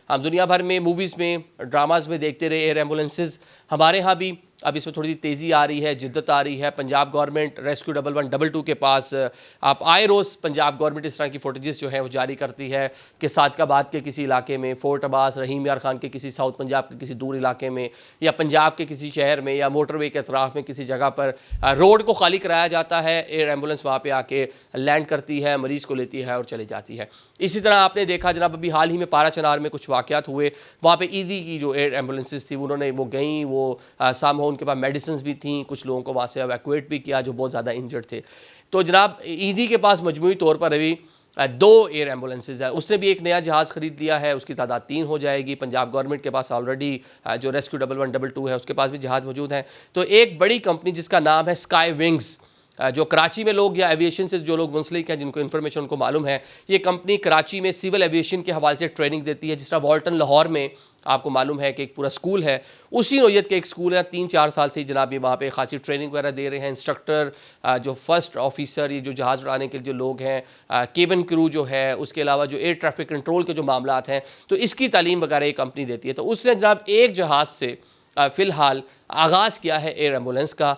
ہم دنیا بھر میں موویز میں ڈراماز میں دیکھتے رہے ایئر ایمبولینسز. ہمارے ہاں بھی اب اس میں تھوڑی سی تیزی آ رہی ہے, جدت آ رہی ہے. پنجاب گورنمنٹ ریسکیو 1122 کے پاس آپ آئے روز پنجاب گورنمنٹ اس طرح کی فوٹیجز جو ہیں وہ جاری کرتی ہے کہ صادق آباد کے کسی علاقے میں, فورٹ عباس, رحیم یار خان کے کسی ساؤتھ پنجاب کے کسی دور علاقے میں, یا پنجاب کے کسی شہر میں, یا موٹر وے کے اطراف میں کسی جگہ پر روڈ کو خالی کرایا جاتا ہے, ایئر ایمبولینس وہاں پہ آ کے لینڈ کرتی ہے, مریض کو لیتی ہے اور چلی جاتی ہے. اسی طرح آپ نے دیکھا جناب ابھی حال ہی میں پارا چنار میں کچھ واقعات ہوئے, وہاں پہ ایدی کی جو ایئر ایمبولینسز تھی انہوں نے وہ گئیں, وہ سامہو ان کے پاس میڈیسنز بھی تھیں, کچھ لوگوں کو وہاں سے ایویکویٹ بھی کیا جو بہت زیادہ انجرڈ تھے. تو جناب ایدی کے پاس مجموعی طور پر ابھی 2 ایئر ایمبولینسز ہیں. اس نے بھی ایک نیا جہاز خرید لیا ہے, اس کی تعداد 3 ہو جائے گی. پنجاب گورنمنٹ کے پاس آلریڈی جو ریسکیو 1122 ہے اس کے پاس بھی جہاز موجود ہیں. تو ایک بڑی کمپنی جس کا نام ہے اسکائی ونگز, جو کراچی میں لوگ یا ایویشن سے جو لوگ منسلک ہیں جن کو انفارمیشن ان کو معلوم ہے, یہ کمپنی کراچی میں سول ایویشن کے حوالے سے ٹریننگ دیتی ہے. جس طرح والٹن لاہور میں آپ کو معلوم ہے کہ ایک پورا سکول ہے, اسی نوعیت کے ایک سکول ہے. 3-4 سال سے جناب یہ وہاں پہ خاصی ٹریننگ وغیرہ دے رہے ہیں. انسٹرکٹر جو فرسٹ آفیسر, یہ جو جہاز اڑانے کے جو لوگ ہیں, کیبن کرو جو ہے, اس کے علاوہ جو ایئر ٹریفک کنٹرول کے جو معاملات ہیں, تو اس کی تعلیم وغیرہ یہ کمپنی دیتی ہے. تو اس نے جناب ایک جہاز سے فی الحال آغاز کیا ہے ایئر ایمبولینس کا,